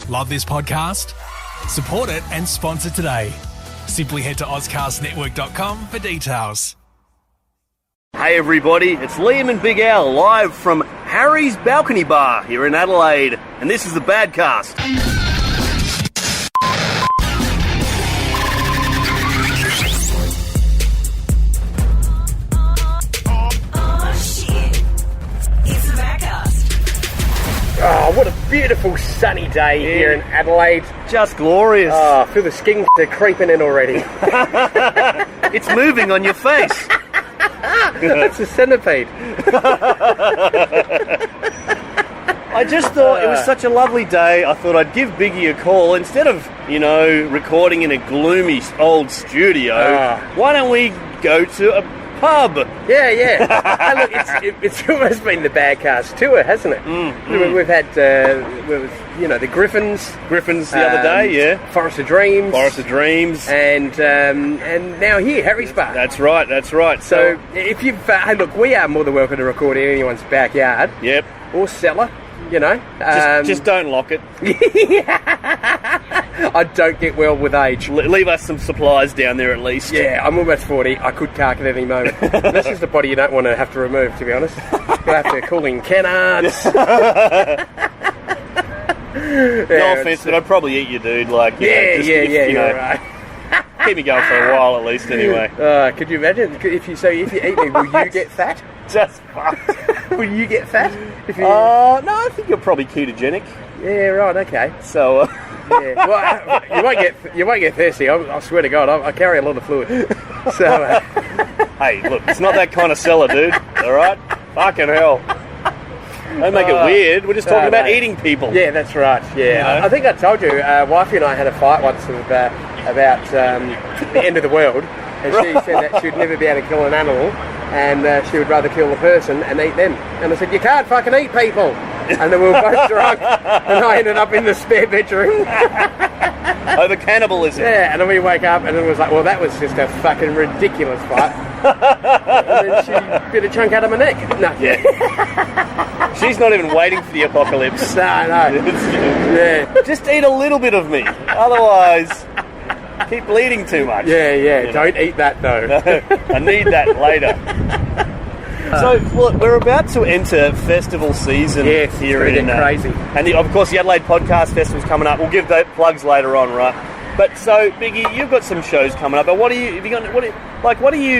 Love this podcast? Support it and sponsor today. Simply head to ozcastnetwork.com for details. Hey everybody, it's Liam and Big Al live from Harry's Balcony Bar here in Adelaide, and this is the Badcast. Oh, what a beautiful sunny day here in Adelaide. Just glorious. Oh, I feel the skin creeping in already. It's moving on your face. That's a centipede. I just thought it was such a lovely day, I thought I'd give Biggie a call. Instead of, recording in a gloomy old studio, why don't we go to a pub? Yeah. Hey, look, it's almost been the Badcast tour, hasn't it? We've had, the Griffins. Griffins the other day, yeah. Forest of Dreams. And now here, Harry's Bar. That's right. So if you've, hey, look, we are more than welcome to record in anyone's backyard. Yep. Or cellar, Just don't lock it. I don't get well with age. Leave us some supplies down there at least. Yeah, I'm almost 40. I could cark at any moment. That's just a body you don't want to have to remove, to be honest. You'll have to call in canards. No offence, but I'd probably eat you, dude. You're right. Keep me going for a while at least, anyway. Could you imagine? If you eat me, will you get fat? Just fucked. Will you get fat? No, I think you're probably ketogenic. Yeah, right. Okay. So. Yeah. Well, you won't get thirsty. I swear to God, I carry a lot of fluid. So. Hey, look, it's not that kind of cellar, dude. All right. Fucking hell. Don't make it weird. We're just talking about eating people. Yeah, that's right. Yeah, I think I told you, wifey and I had a fight once about the end of the world, and she said that she'd never be able to kill an animal, and she would rather kill the person and eat them. And I said, you can't fucking eat people. And then we were both drunk, and I ended up in the spare bedroom. Over cannibalism. Yeah, and then we wake up, and it was like, well, that was just a fucking ridiculous fight. And then she bit a chunk out of my neck. No. Yeah. She's not even waiting for the apocalypse. No. Yeah. Just eat a little bit of me. Otherwise, keep bleeding too much. Yeah. Don't eat that, though. I need that later. So, look, we're about to enter festival season here in crazy. And of course, the Adelaide Podcast Festival's coming up. We'll give those plugs later on, right? But so, Biggie, you've got some shows coming up. But what do you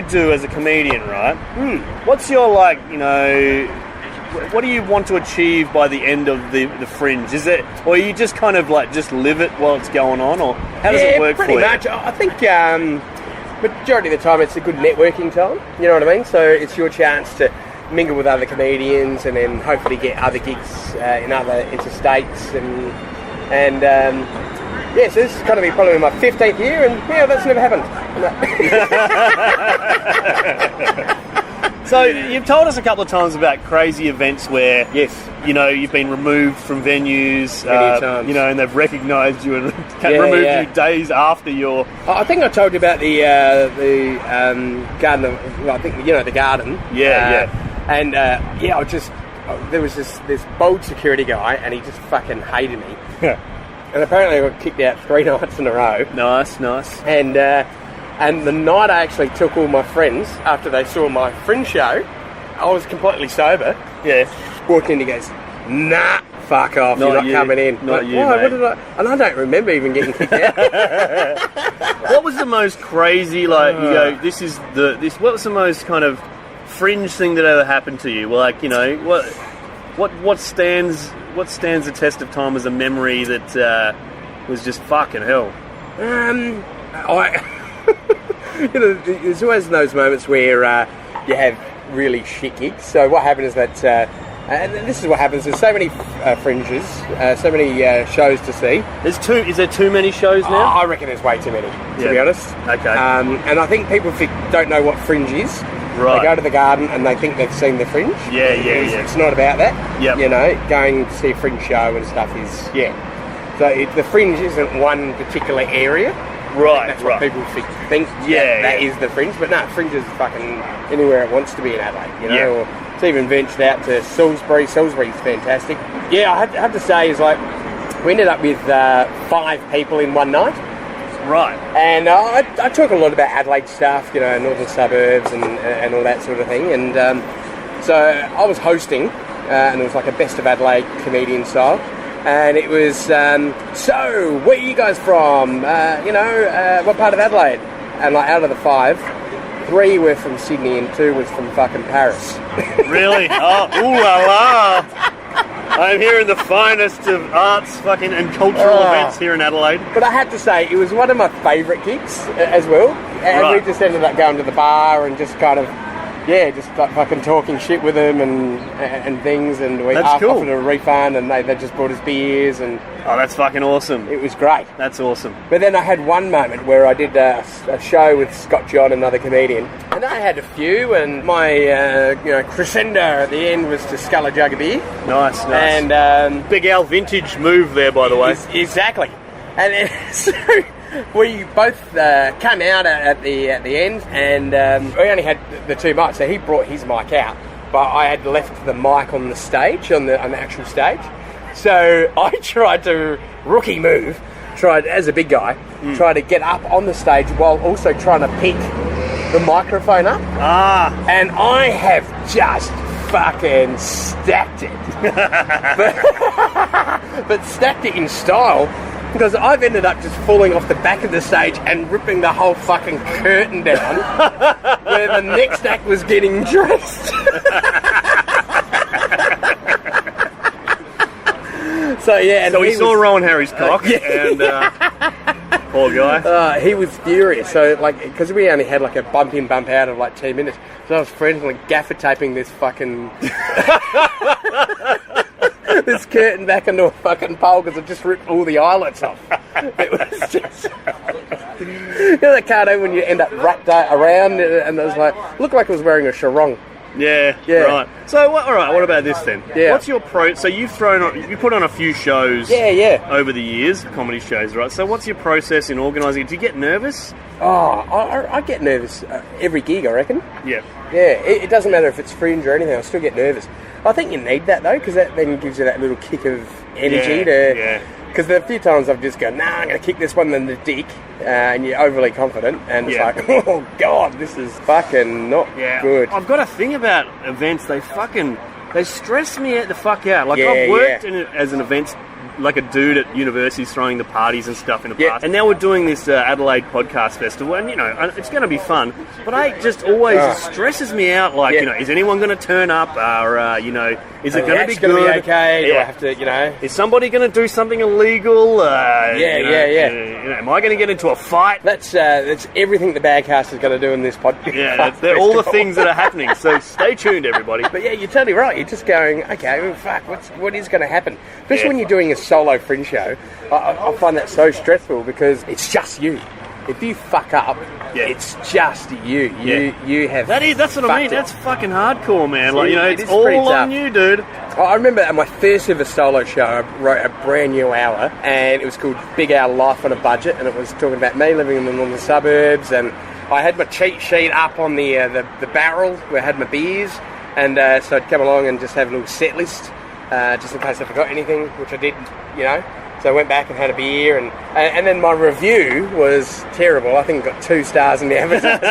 do as a comedian, right? What's your what do you want to achieve by the end of the Fringe? Is it, or you just kind of just live it while it's going on, or how does it work for you? Pretty much. I think majority of the time it's a good networking time. You know what I mean? So it's your chance to mingle with other comedians and then hopefully get other gigs in other interstates and so this is going to be probably my 15th year, and that's never happened. So you've told us a couple of times about crazy events where, you've been removed from venues, many times. And they've recognised you and removed you days after your. I think I told you about the garden. I think the garden. And there was this bold security guy, and he just fucking hated me. And apparently I got kicked out 3 nights in a row. Nice. And the night I actually took all my friends after they saw my Fringe show, I was completely sober. Yeah. Walked in, he goes, nah, fuck off, you're not coming in. Not you, why? mate. And I don't remember even getting kicked out. What was the most crazy, what was the most kind of Fringe thing that ever happened to you? What stands the test of time as a memory that was just fucking hell? There's always those moments where you have really shit gigs. So what happened is that, and this is what happens, there's so many fringes, so many shows to see. Is there too many shows now? I reckon there's way too many, to be honest. Okay. And I think people don't know what Fringe is. Right. They go to the garden and they think they've seen the Fringe. Yeah. It's not about that. Yep. Going to see a Fringe show and stuff is, So the Fringe isn't one particular area. Right, That's what people think. That is the Fringe. But no, Fringe is fucking anywhere it wants to be in Adelaide, Or it's even ventured out to Salisbury. Salisbury's fantastic. Yeah, I have to say, is we ended up with 5 people in one night. Right. And I talk a lot about Adelaide stuff, you know, northern suburbs and all that sort of thing. And so I was hosting, and it was like a Best of Adelaide comedian style. And it was, so, where are you guys from? What part of Adelaide? And like out of the 5, 3 were from Sydney and 2 was from fucking Paris. Really? Oh, ooh la la! I'm here in the finest of arts fucking and cultural events here in Adelaide. But I have to say, it was one of my favourite gigs as well. And we just ended up going to the bar and just kind of, just like fucking talking shit with them and things. And we offered a refund and they just brought us beers and... Oh, that's fucking awesome. It was great. That's awesome. But then I had one moment where I did a show with Scott John, another comedian. And I had a few, and my crescendo at the end was to scull a jug of beer. Nice. And Big Al vintage move there, by the way. Exactly. And then, so we both came out at the end, and we only had the 2 mics. So he brought his mic out, but I had left the mic on the stage, on the actual stage. So I tried to rookie move, as a big guy, try to get up on the stage while also trying to pick the microphone up. And I have just fucking stacked it. but stacked it in style, because I've ended up just falling off the back of the stage and ripping the whole fucking curtain down where the next act was getting dressed. So we saw Rowan Harry's cock, and poor guy. He was furious. So because we only had like a bump in, bump out of like 2 minutes, so I was frantically gaffer taping this fucking this curtain back into a fucking pole because it just ripped all the eyelets off. It was just you know that cartoon when you end up wrapped around and it was like looked like it was wearing a sarong. Yeah, right. So, what about this then? Yeah. What's your so you put on a few shows over the years, comedy shows, right? So what's your process in organising it? Do you get nervous? I get nervous every gig, I reckon. Yeah. Yeah, it doesn't matter if it's fringe or anything, I'll still get nervous. I think you need that though, because that then gives you that little kick of energy because there are a few times I've just gone, I'm going to kick this one in the dick, and you're overly confident, and it's like, oh God, this is fucking not good. I've got a thing about events, they stress me the fuck out. Like, I've worked as an events, like a dude at universities throwing the parties and stuff in the past. And now we're doing this Adelaide Podcast Festival, and, it's going to be fun, but it just always stresses me out, like, is anyone going to turn up, or, is it going to be good? Be okay? Do I have to, Is somebody going to do something illegal? Am I going to get into a fight? That's everything the Bagcast is going to do in this podcast. Yeah, they're all the things that are happening, so stay tuned, everybody. But yeah, you're totally right. You're just going, okay, well, fuck, what is going to happen? Especially when you're doing a solo fringe show, I find that so stressful because it's just you. If you fuck up, it's just you. You have. That's what I mean. That's fucking hardcore, man. Like, it's all on you, dude. I remember at my first ever solo show, I wrote a brand new hour, and it was called Big Al Life on a Budget, and it was talking about me living in the northern suburbs, and I had my cheat sheet up on the barrel where I had my beers, and so I'd come along and just have a little set list. Just in case I forgot anything, which I did, So I went back and had a beer, and then my review was terrible. I think it got 2 stars in the advertisement.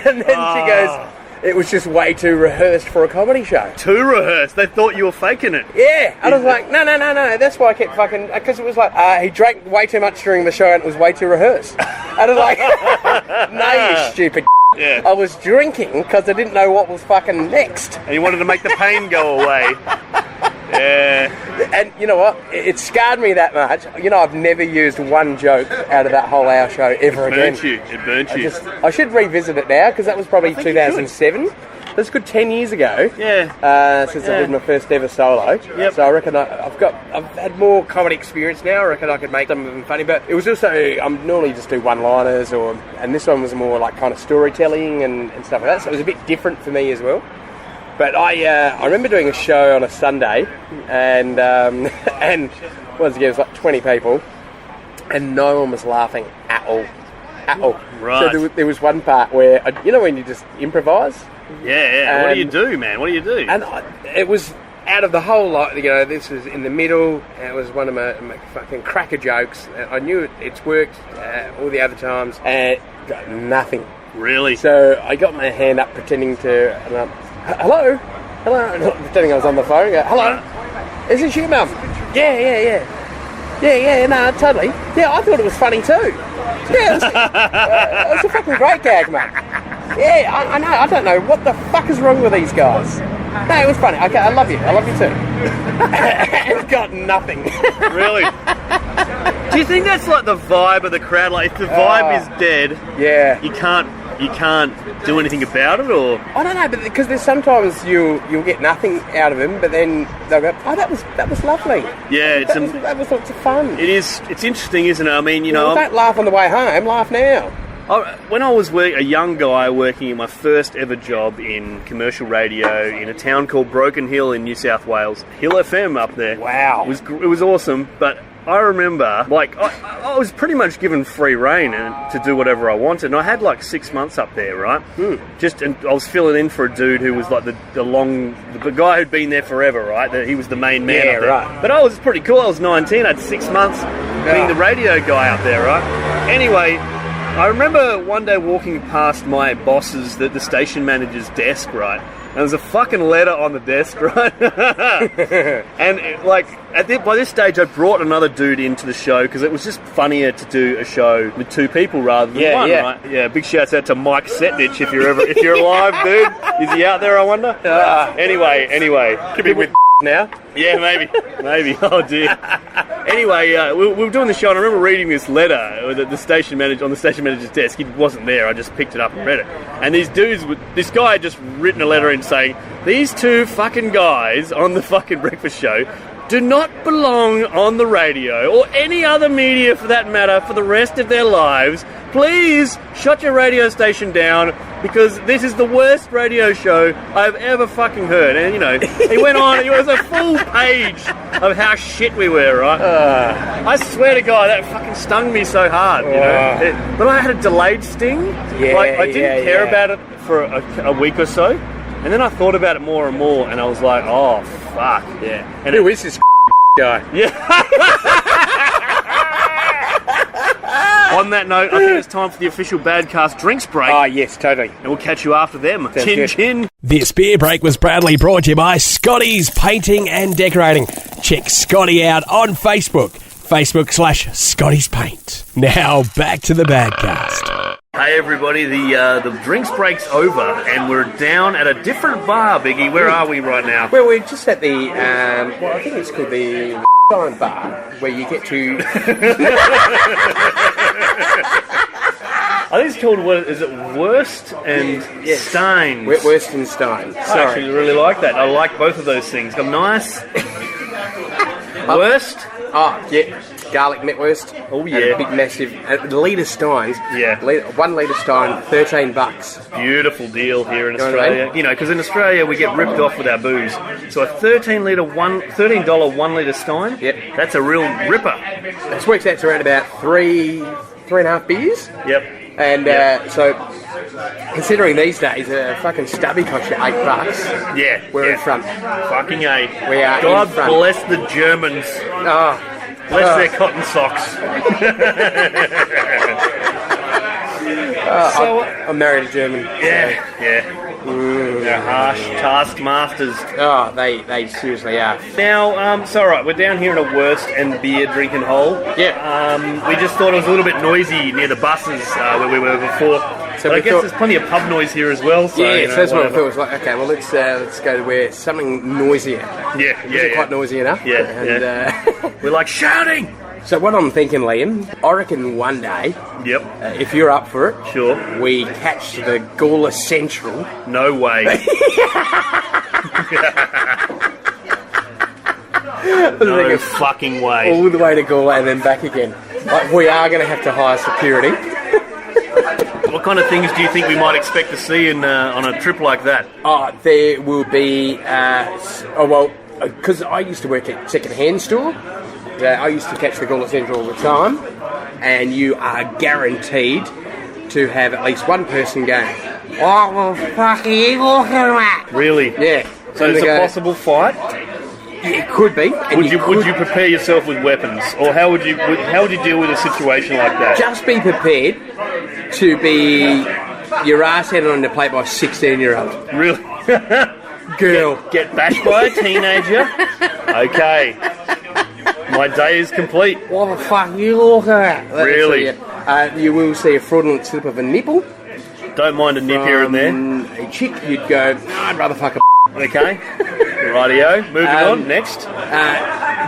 And then she goes, it was just way too rehearsed for a comedy show. Too rehearsed? They thought you were faking it. Yeah. I was like, no. That's why I kept fucking... Because it was like, he drank way too much during the show and it was way too rehearsed. And I was like, no, you stupid... Yeah. I was drinking because I didn't know what was fucking next. And you wanted to make the pain go away. Yeah. And you know what? It scarred me that much. I've never used one joke out of that whole hour show ever again. It burnt you. I should revisit it now because that was probably 2007. That's a good 10 years ago. Yeah. Since I did my first ever solo. Yep. So I reckon I've had more comedy experience now. I reckon I could make some of them funny. But it was also, I'm normally just do one-liners, and this one was more like kind of storytelling and stuff like that. So it was a bit different for me as well. But I remember doing a show on a Sunday, and once again it was like 20 people, and no one was laughing at all. Right. So there was one part where when you just improvise. Yeah. What do you do, man? What do you do? And it was out of the whole lot, this was in the middle. It was one of my fucking cracker jokes. I knew it's worked all the other times, and got nothing. Really? So I got my hand up, pretending to, hello, pretending I was on the phone. Go, hello, is this you, Mum? Yeah, no, totally. Yeah, I thought it was funny too. Yeah, it was a fucking great gag, mate. Yeah, I know. I don't know what the fuck is wrong with these guys. No, it was funny. Okay, I love you too. It's got nothing. Really? Do you think that's like the vibe of the crowd? Like, if the vibe is dead, yeah, you can't do anything about it, or I don't know, but because there's sometimes you'll get nothing out of them, but then they'll go, oh, that was lovely. Yeah, that was lots of fun. It is. It's interesting, isn't it? I mean, don't laugh on the way home. Laugh now. When I was a young guy working in my first ever job in commercial radio in a town called Broken Hill in New South Wales, Hill FM up there. Wow, it was awesome. But I remember, I was pretty much given free rein to do whatever I wanted, and I had 6 months up there, right? And I was filling in for a dude who was like the guy who'd been there forever, right? He was the main man. Yeah, up there. Right. But I was pretty cool. I was 19. I had 6 months being the radio guy up there, right? Anyway, I remember one day walking past my boss's, the station manager's desk, right? And there was a fucking letter on the desk, right? And by this stage, I brought another dude into the show because it was just funnier to do a show with two people rather than one, right? Yeah, big shouts out to Mike Setnich if you're alive, dude. Is he out there? I wonder. Anyway, could be with now. Yeah, maybe. Oh dear. Anyway, we were doing the show, and I remember reading this letter that the station manager's desk. He wasn't there. I just picked it up and read it. And this guy had just written a letter in saying, these two fucking guys on the fucking breakfast show do not belong on the radio or any other media for that matter for the rest of their lives. Please shut your radio station down because this is the worst radio show I've ever fucking heard. And, he went on, it was a full page of how shit we were, right? I swear to God, that fucking stung me so hard, But I had a delayed sting. Yeah, I didn't care about it for a week or so. And then I thought about it more and more, and I was like, oh, fuck. Yeah. And who is this guy? Yeah. On that note, I think it's time for the official Badcast drinks break. Oh, yes, totally. And we'll catch you after them. Sounds Chin good. chin. This beer break was proudly brought to you by Scotty's Painting and Decorating. Check Scotty out on Facebook. Facebook/Scotty's Paint. Now back to the Badcast. Hey everybody, the drinks break's over and we're down at a different bar, Biggie. Where are we right now? Well, we're just at the, I think it's called the bar, where you get to... I think it's called, Wurst and Stein? Wurst and Stein. I actually really like that. I like both of those things. A nice Wurst. Oh, yeah. Garlic metwurst. Oh, yeah. And a big, massive litre Steins. Yeah. 1 litre Stein, $13. Beautiful deal here in You know what Australia. I mean? Because in Australia we get ripped off with our booze. So a $13 1 litre Stein, Yep. That's a real ripper. This works out to around about 3.5 beers. Yep. And so, considering these days, a fucking stubby costs you $8. Yeah. We're in front. Fucking A. We are God in front. bless the Germans. Oh, Bless their cotton socks. I'm married a German. Yeah. They're harsh taskmasters. Oh, they seriously are. Now, so alright, we're down here in a Wurst and beer drinking hole. Yeah. We just thought it was a little bit noisy near the buses where we were before. So but I we guess thought- there's plenty of pub noise here as well. So, Yeah, so that's what I whatever. thought. It was like, okay, well, let's go to where something noisier. Yeah, Is quite noisy enough. Yeah, And, We're like shouting! so what I'm thinking, Liam, I reckon one day, Yep, if you're up for it, sure. we catch the Gawler Central. No way. No fucking way. All the way to Gawler and then back again. Like, we are going to have to hire security. What kind of things do you think we might expect to see on a trip like that? Oh, there will be, because I used to work at second-hand store. I used to catch the Gawler Central all the time, and you are guaranteed to have at least one person going, "What the fuck are you talking about?" Really? Yeah. So And it's they a go, possible fight? It could be. And Would you prepare yourself with weapons, or how would you deal with a situation like that? just be prepared to be your ass handed on the plate by a 16-year-old Really? girl. Get bashed by a teenager? Okay. My day is complete. What the fuck are you looking at? Really? You will see a fraudulent slip of a nipple. Don't mind a nip here and there. A chick, you'd go, I'd rather fuck a Okay. Rightio. Moving on. Next.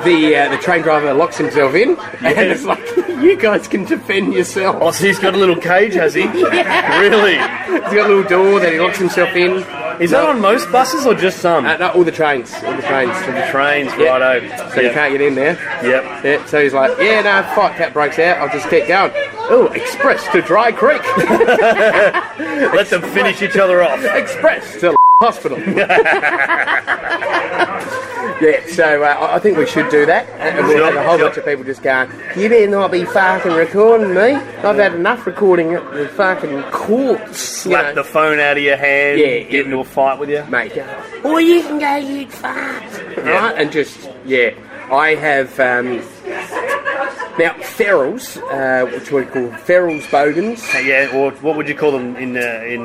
the train driver locks himself in, and it's like, you guys can defend yourself. Oh, so he's got a little cage, has he? Yeah. Really? He's got a little door that he locks himself in. Is that on most buses or just some? No, all the trains. All the trains. The trains, Yeah. righto. So you can't get in there. Yep. Yeah, so he's like, yeah, no, fight cat breaks out, I'll just keep going. Oh, express to Dry Creek. Let them finish each other off. Express to hospital. Yeah, so I think we should do that. And we'll have a whole bunch of people just going, you better not be fucking recording me. I've had enough recording at the fucking courts. Slap the phone out of your hand, get into a fight with you. Mate, or you can go, you fart. Right? And just, I have, now, ferals, which we call ferals bogans. Yeah, or what would you call them in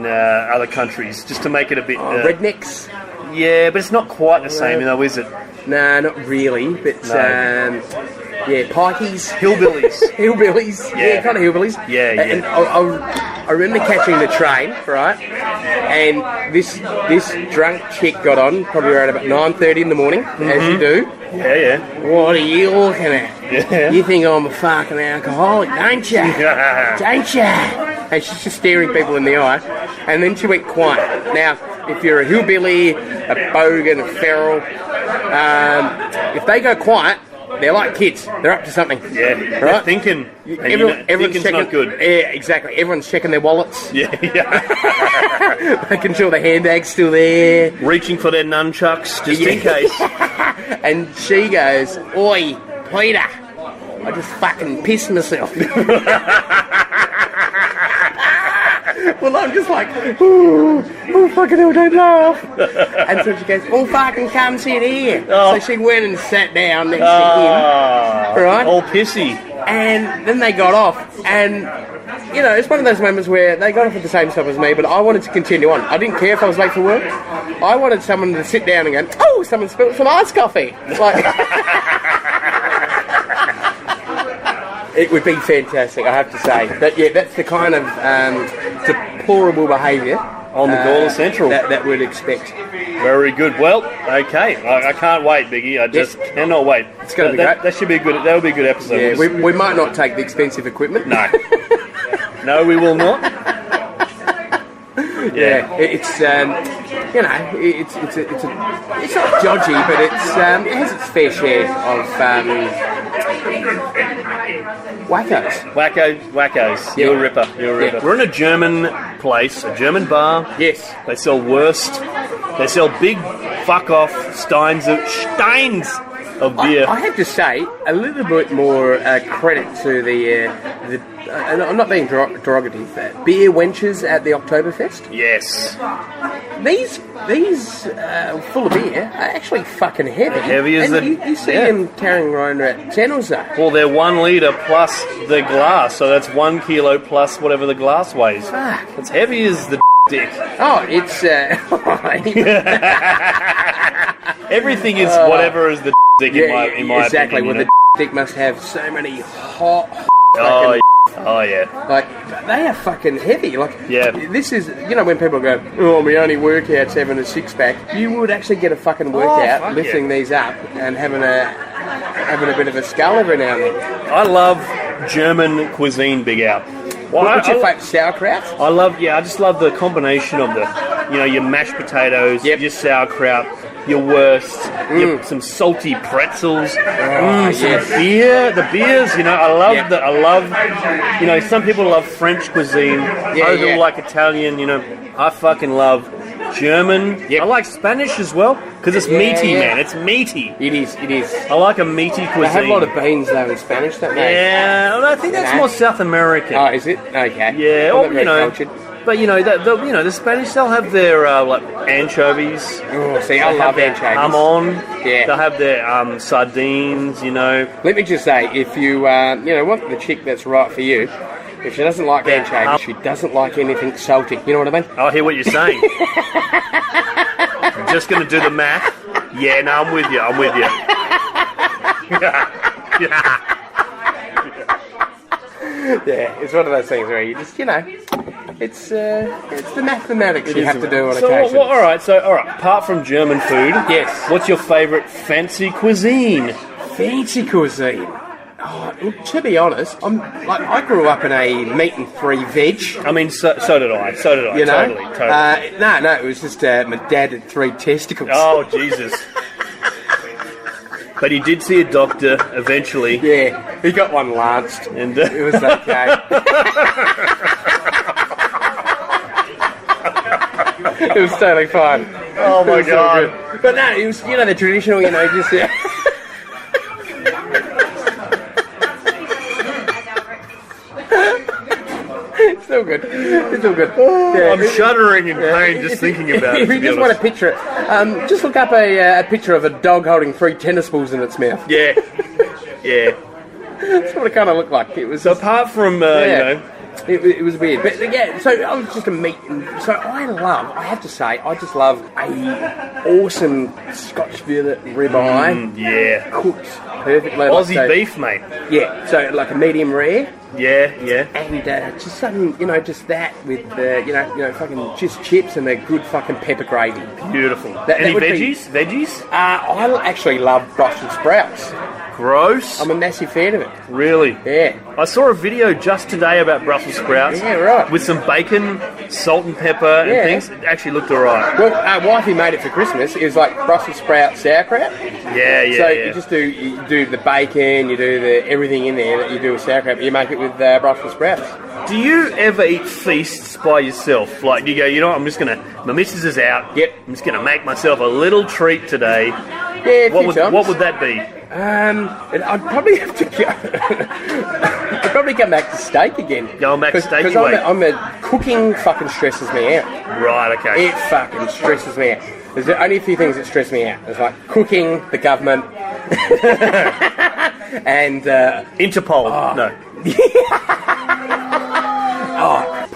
other countries, just to make it a bit... rednecks. Yeah, but it's not quite the same, though, is it? No, not really, but, pikeys. Hillbillies. Hillbillies. Yeah, kind of hillbillies. Yeah. And I remember catching the train, right, and this drunk chick got on, probably around about 9:30 in the morning, as you do. Yeah. What are you looking at? Yeah. You think I'm a fucking alcoholic, don't you? Don't you? And she's just staring people in the eye, and then she went quiet. Now, if you're a hillbilly, a bogan, a feral, if they go quiet, they're like kids. They're up to something. Yeah, right? They're thinking. Everyone's checking. Not good. Yeah, exactly. Everyone's checking their wallets. Yeah. Making sure the handbag's still there. Reaching for their nunchucks, just in case. And she goes, "Oi, Peter, I just fucking pissed myself." Well, I'm just like, oh, fucking hell, don't laugh. And so she goes, oh, fucking come sit here. Oh. So she went and sat down next to him. Right? All pissy. And then they got off. And, you know, it's one of those moments where they got off at the same stop as me, but I wanted to continue on. I didn't care if I was late for work. I wanted someone to sit down and go, oh, someone spilled some iced coffee. Like... It would be fantastic, I have to say. But yeah, that's the kind of deplorable behaviour on the Gawler Central that we'd expect. Very good. Well, okay, I can't wait, Biggie. I just cannot wait. It's going to be great. That should be a good. That will be a good episode. Yeah, we might not take the expensive equipment. No, no, we will not. Yeah, it's you know, it's not dodgy, but it has its fair share of wackos. Yeah. You're a ripper. Yeah. We're in a German place, a German bar. Yes. They sell Wurst. They sell big fuck off steins of beer. I have to say a little bit more credit to the and I'm not being derogative. Beer wenches at the Oktoberfest. Yes. These full of beer are actually fucking heavy. Heavy as you see them carrying around at 10 or so. Well, they're 1 litre plus the glass, so that's 1 kilo plus whatever the glass weighs. Fuck. It's heavy as the dick. Oh, it's everything is whatever is the dick in my exactly. opinion. Well, the dick must have so many hot. Oh yeah. Like they are fucking heavy. Like this is when people go, oh, my only workout's having a 6-pack. You would actually get a fucking workout lifting these up and having a bit of a skull every now and then. I love German cuisine, Big Al. What's your favourite? Sauerkraut? I just love the combination of your mashed potatoes, your sauerkraut, your Wurst, some salty pretzels, some beer. The beers, I love some people love French cuisine. Others people like Italian. I fucking love German. I like Spanish as well because it's meaty, man. It's meaty. It is. I like a meaty cuisine. They have a lot of beans though in Spanish, don't they? Yeah, I think that's more South American. Oh, is it? Okay. Yeah, I'm not very cultured. But the Spanish, they'll have their like anchovies. Oh, see, I love anchovies. Jamon. Yeah. They'll have their sardines. Let me just say, if you want the chick that's right for you, if she doesn't like anchovies, she doesn't like anything salty. You know what I mean? I hear what you're saying. I'm just going to do the math. Yeah, no, I'm with you. Yeah, it's one of those things where you just, it's the mathematics you have to do on So, occasion. all right. Apart from German food, Yes. what's your favourite fancy cuisine? Fancy cuisine. Oh, look, to be honest, I grew up in a meat and 3 veg. I mean, so did I. You know? Totally. No, it was just my dad had 3 testicles. Oh, Jesus. But he did see a doctor eventually. Yeah, he got one lanced, And it was okay. It was totally fine. Oh, my It was all God. good. But no, it was, the traditional, just... It's all good. It's all good. Yeah, I'm shuddering in pain just thinking about it. If you just want to picture it, just look up a picture of a dog holding 3 tennis balls in its mouth. Yeah. That's what it kind of looked like. It was So apart from, It was weird, but yeah. So I was just a meat, and so I have to say, I just love a awesome Scotch fillet ribeye, yeah. cooked perfectly. Aussie beef, mate. Yeah, so like a medium rare, Yeah. and just something, just that with fucking just chips and a good fucking pepper gravy. Beautiful. That Any would be- veggies? Veggies? I actually love Brussels sprouts. Gross. I'm a massive fan of it. Really? Yeah. I saw a video just today about Brussels sprouts. Yeah, right. With some bacon, salt and pepper and Yeah. things. It actually looked alright. Well, wifey made it for Christmas. It was like Brussels sprout sauerkraut. Yeah. So you just do the bacon, you do everything in there that you do with sauerkraut, but you make it with Brussels sprouts. Do you ever eat feasts by yourself? Like, you go, I'm just going to... My missus is out. Yep. I'm just going to make myself a little treat today. Yeah, a few times. What would that be? And I'd probably have to go... I'd probably come back to steak again. Going back to steak, Because cooking fucking stresses me out. Right, okay. It fucking stresses me out. There's only a few things that stress me out. It's like cooking, the government, and... Interpol. No.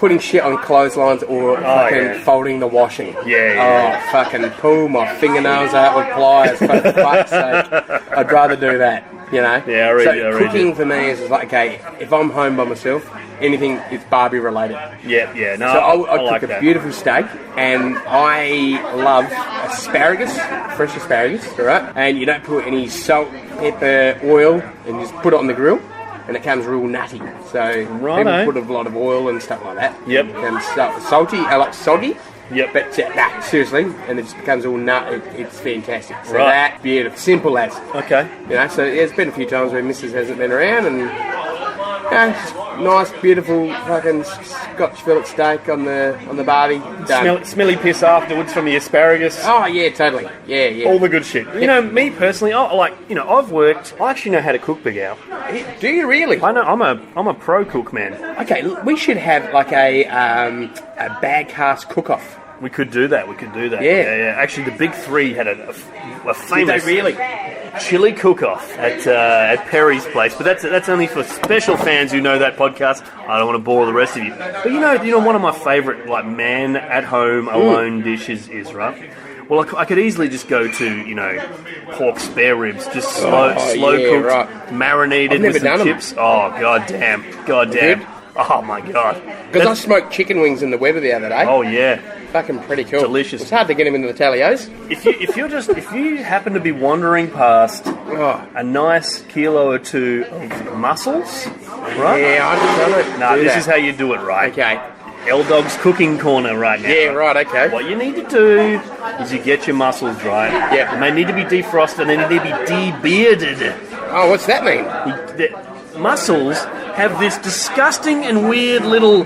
putting shit on clotheslines or fucking folding the washing. Yeah. Oh, fucking pull my fingernails out with pliers, for fuck's sake. I'd rather do that, Yeah, I read you. Cooking for me is like, okay, if I'm home by myself, anything is Barbie related. Yeah. No, So I I'd like cook a that. beautiful steak, and I love asparagus, fresh asparagus, alright? And you don't put any salt, pepper, oil, and just put it on the grill. And it comes real nutty. So people put a lot of oil and stuff like that. Yep. It comes salty, I like soggy. Yep. But seriously, and it just becomes all nut. It's fantastic. So Right. that, beautiful, simple as. Okay. So there's been a few times where Mrs. hasn't been around, and just nice, beautiful fucking Scotch fillet steak on the barbie. Done. Smelly piss afterwards from the asparagus. Oh yeah, totally. Yeah. All the good shit. Me personally, I've worked. I actually know how to cook, Big Al. Do you really? I know. I'm a pro cook, man. Okay, we should have like a bag cast cook-off. We could do that. Yeah. Actually, the Big Three had a famous Did they really? chili cook-off at Perry's place, but that's only for special fans who know that podcast. I don't want to bore the rest of you. But one of my favourite man at home alone dishes is right. Well, I could easily just go to pork spare ribs, just slow cooked, right. marinated I've never with some done 'em. chips. Oh goddamn! Good? Oh my god! Because I smoked chicken wings in the Weber the other day. Oh yeah. Fucking pretty cool. Delicious. It's hard to get them into the Talios. If you happen to be wandering past Oh. a nice kilo or two of mussels, right? Yeah, I don't No, do this that. is how you do it, right? Okay. L Dog's cooking corner right now. Yeah, right, okay. What you need to do is you get your mussels right. Yeah. And they need to be defrosted and they need to be de-bearded. Oh, what's that mean? The mussels have this disgusting and weird little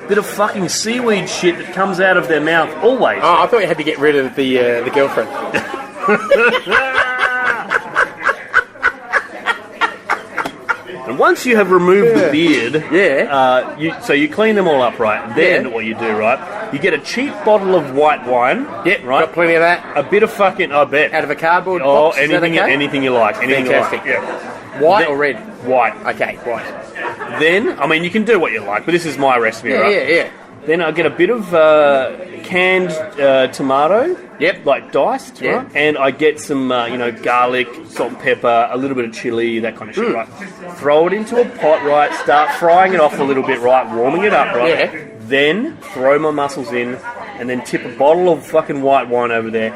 bit of fucking seaweed shit that comes out of their mouth always. Oh, I thought you had to get rid of the girlfriend. And once you have removed the beard, so you clean them all up, right? Then what you do, right? You get a cheap bottle of white wine. Yep, right. Got plenty of that. A bit of fucking, I bet. Out of a cardboard box. Anything, anything you like. Anything Fantastic. you like. Yeah. White or red? White. Okay, white. Then, I mean, you can do what you like, but this is my recipe, right? Yeah. Then I get a bit of canned tomato. Yep. Like diced, right? And I get some, garlic, salt and pepper, a little bit of chili, that kind of shit, right? Throw it into a pot, right? Start frying it off a little bit, right? Warming it up, right? Yeah. Then throw my mussels in, and then tip a bottle of fucking white wine over there.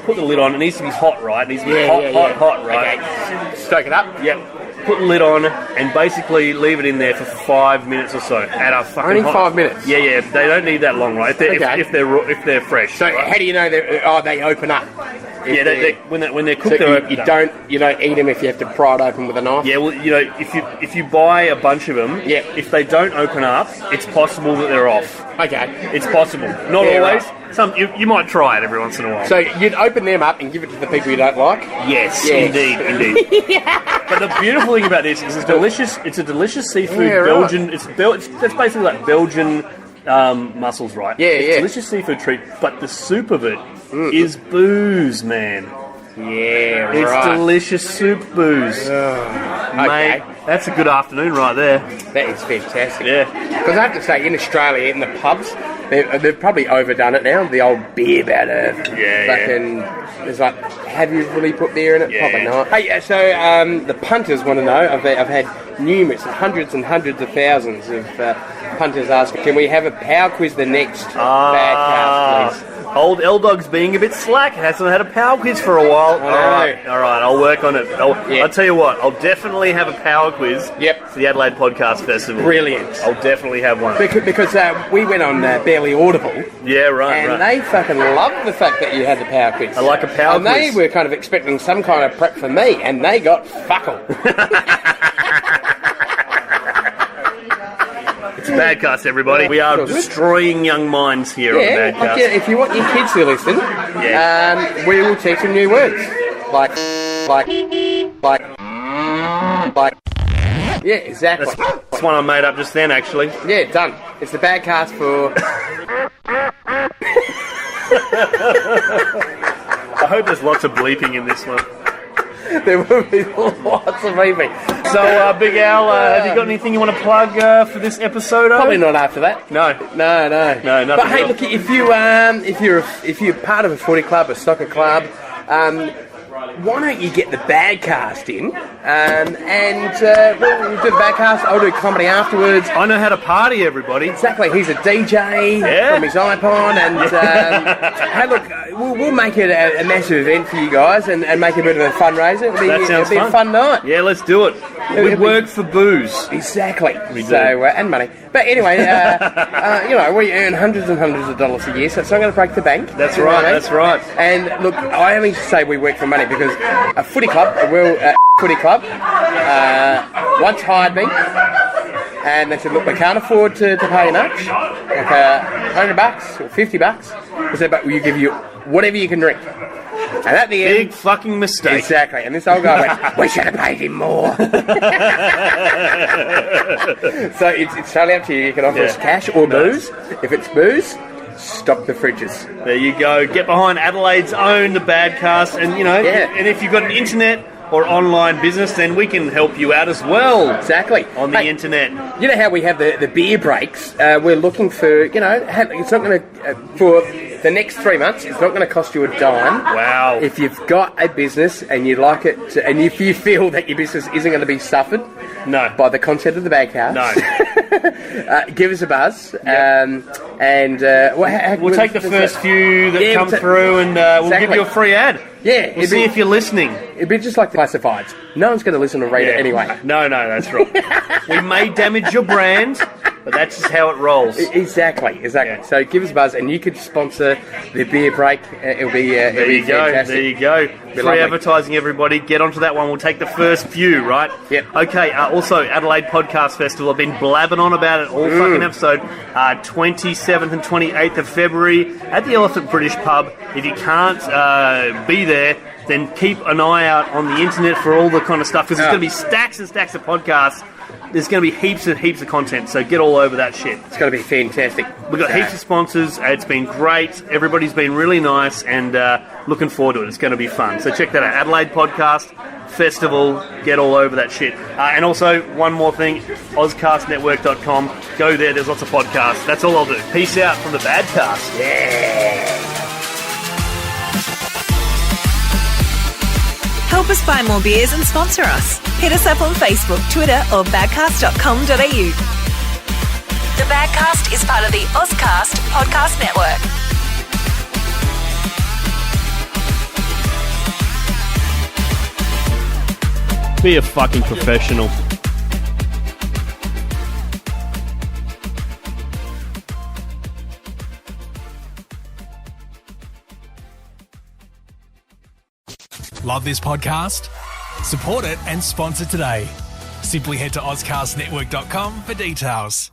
Put the lid on. It needs to be hot, right? It needs to be hot, right? Okay. Stoke it up. Yep. Put the lid on and basically leave it in there for 5 minutes or so. At a fucking Only 5 minutes? Yeah. They don't need that long, right? If they're fresh. So right? how do you know they open up? When they're cooked, so they're open up. You don't eat them if you have to pry it open with a knife. Yeah, well, if you buy a bunch of them, if they don't open up, it's possible that they're off. Okay. It's possible. Not always. Right. Some you might try it every once in a while. So you'd open them up and give it to the people you don't like? Yes. Indeed. But the beautiful thing about this is it's delicious. It's a delicious seafood Belgian. Right. It's basically like Belgian mussels, right? It's delicious seafood treat, but the soup of it is booze, man. Yeah, right. It's delicious soup booze. Mate, that's a good afternoon right there. That is fantastic. Yeah. Because I have to say, in Australia, in the pubs, they've probably overdone it now. The old beer batter. It's like, have you really put beer in it? Yeah. Probably not. Hey, so the punters want to know. I've had numerous, hundreds and hundreds of thousands of punters ask, can we have a power quiz the next Badcast, please? Old L-Dog's being a bit slack. Hasn't had a power quiz for a while. All right. I'll work on it. I'll tell you what. I'll definitely have a power quiz for the Adelaide Podcast Festival. Brilliant. I'll definitely have one. Because we went on Barely Audible. Yeah, right. And they fucking loved the fact that you had the power quiz. I like a power quiz. And they were kind of expecting some kind of prep for me, and they got fuck all. It's Badcast, everybody. We are destroying young minds here on the Badcast. If you want your kids to listen, we will teach them new words. Like. Yeah, exactly. That's one I made up just then, actually. Yeah, done. It's the Badcast for... I hope there's lots of bleeping in this one. There will be lots of bleeping. So, Big Al, have you got anything you want to plug for this episode? Probably not after that. No, nothing. But hey, look, if you're part of a footy club, a soccer club, why don't you get the Badcast in? We'll do the Badcast. I'll do comedy afterwards. I know how to party, everybody. Exactly. He's a DJ from his iPod, and hey, look, we'll make it a massive event for you guys, and make a bit of a fundraiser. It'll be a fun night. Yeah, let's do it. We work for booze. Exactly. We do. So and money. But anyway, we earn hundreds and hundreds of dollars a year, so it's not going to break the bank. That's right. That's right. And look, I only say we work for money because a footy club, footy club, once hired me, and they said, look, we can't afford to pay much, like $100 or $50. I said, but we'll give you whatever you can drink. And at the end... Big fucking mistake. Exactly. And this old guy went, we should have paid him more. So it's totally up to you. You can offer us cash or booze. If it's booze, stop the fridges. There you go. Get behind Adelaide's own, the Badcast. And, and if you've got an internet or online business, then we can help you out as well. Exactly. On the internet. You know how we have the beer breaks? We're looking for, it's not going to, for the next 3 months, it's not going to cost you a dime. Wow. If you've got a business and you'd like it to, and if you feel that your business isn't going to be suffered by the concept of the Badcast, give us a buzz. Yep. We'll take the first few that come through, and we'll give you a free ad. Yeah. We'll see if you're listening. It'd be just like the classifieds. No one's going to listen or read it anyway. No, that's right. We may damage your brand, but that's just how it rolls. Exactly. Yeah. So give us a buzz, and you could sponsor the beer break. It'll be fantastic. There you go. Free advertising, everybody. Get onto that one. We'll take the first few, right? Yep. Okay, also, Adelaide Podcast Festival. I've been blabbing on about it all fucking episode. 27th and 28th of February at the Elephant British Pub. If you can't be there, then keep an eye out on the internet for all the kind of stuff, because there's going to be stacks and stacks of podcasts. There's going to be heaps of content, so get all over that shit. It's going to be fantastic. We've got heaps of sponsors. It's been great. Everybody's been really nice, and looking forward to it. It's going to be fun. So check that out. Adelaide Podcast Festival. Get all over that shit. And also, one more thing, OzCastNetwork.com. Go there. There's lots of podcasts. That's all I'll do. Peace out from the Badcast. Yeah. Help us buy more beers and sponsor us. Hit us up on Facebook, Twitter or badcast.com.au. The Badcast is part of the Ozcast Podcast Network. Be a fucking professional. Love this podcast? Support it and sponsor today. Simply head to OzCastNetwork.com for details.